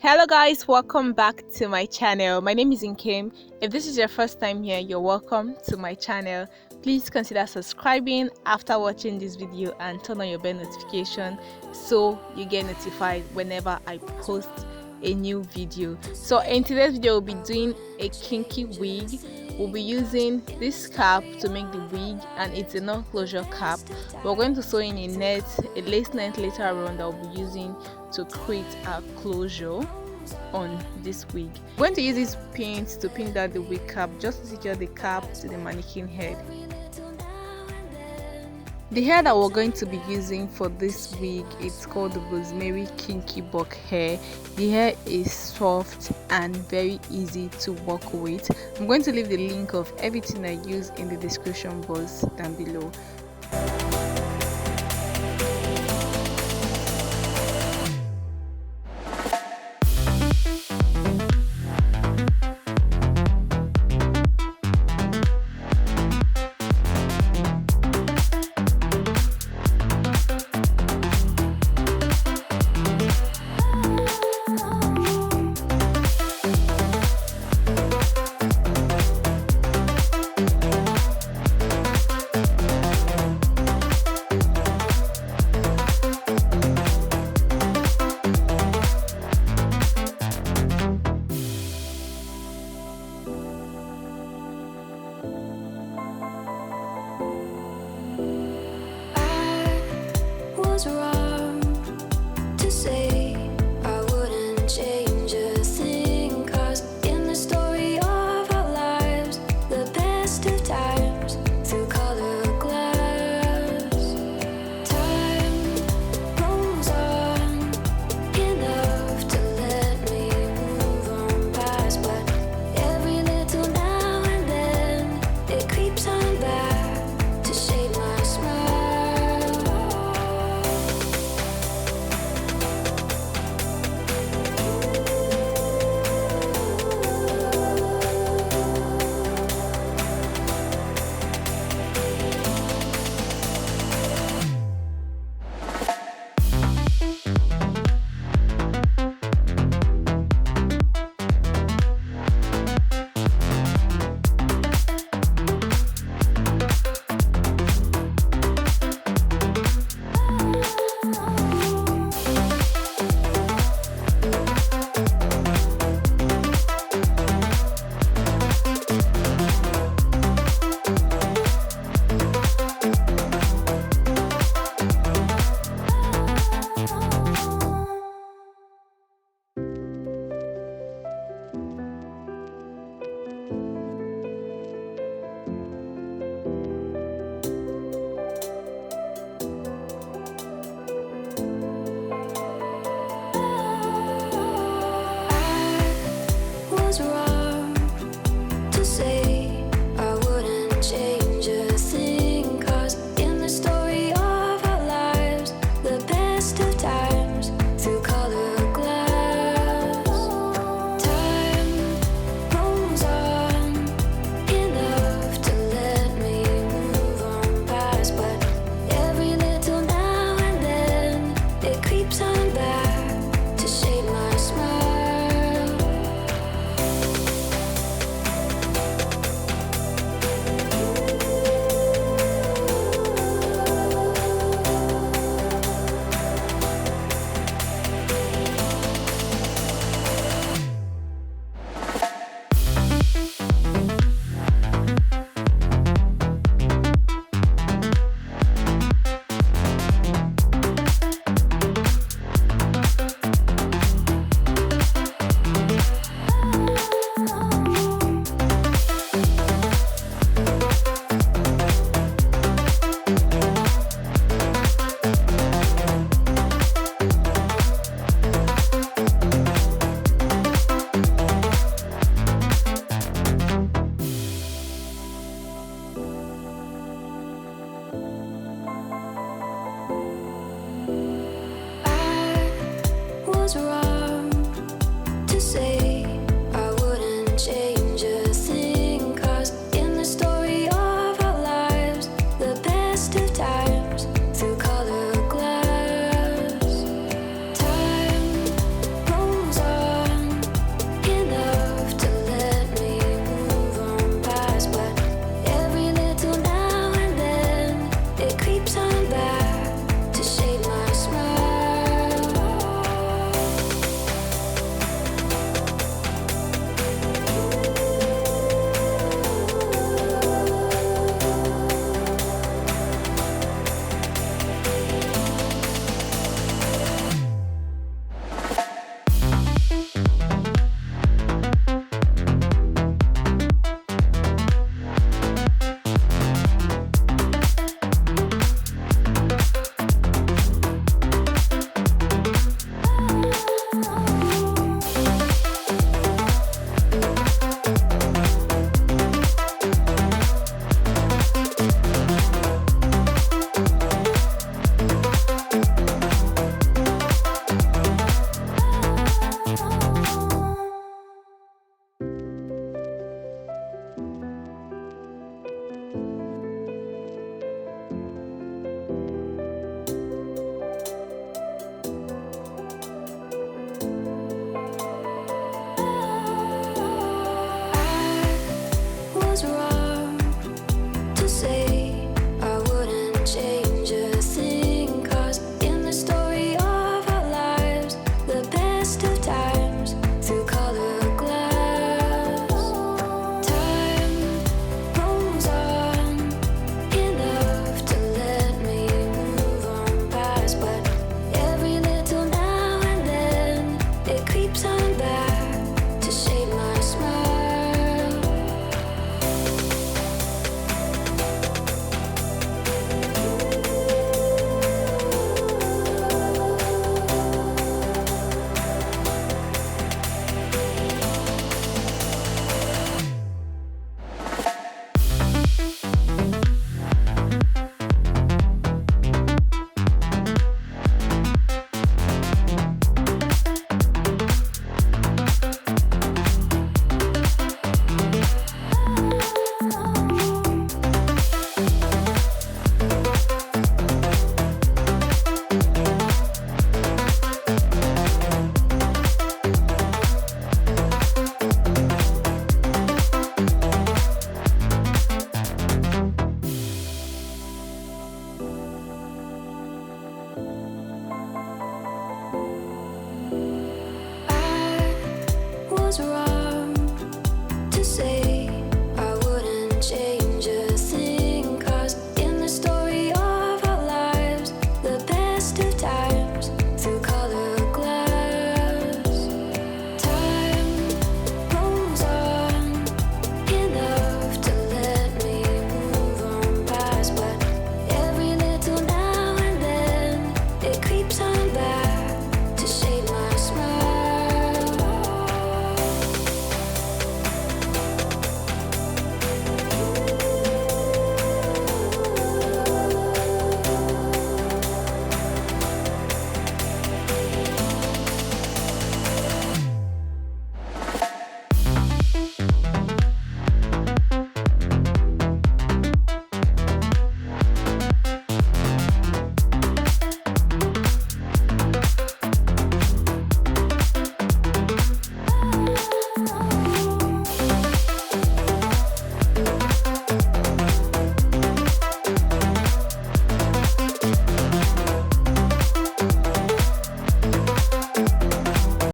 Hello guys, welcome back to my channel. My name is Nkem. If this is your first time here, you're welcome to my channel. Please consider subscribing after watching this video and turn on your bell notification so you get notified whenever I post a new video. So in today's video, we'll be doing a kinky wig. We'll be using this cap to make the wig, and it's a non-closure cap. We're going to sew in a lace net later on that we'll be using to create a closure on this wig. I'm going to use these pins to pin down the wig cap just to secure the cap to the mannequin head. The hair that we're going to be using for this wig, it's called the Rosemary Kinky Bob hair. The hair is soft and very easy to work with. I'm going to leave the link of everything I use in the description box down below. Wrong to say I wouldn't change a thing, 'cause in the story of our lives, the best of times through colored glass, time rolls on enough to let me move on past, but every little now and then it creeps on back to shade my smile. Wrong to say I wouldn't change a thing, 'cause in the story of our lives, the best of times through colored glass, time rolls on enough to let me move on past, but every little now and then it creeps on back to shade my smile. Wrong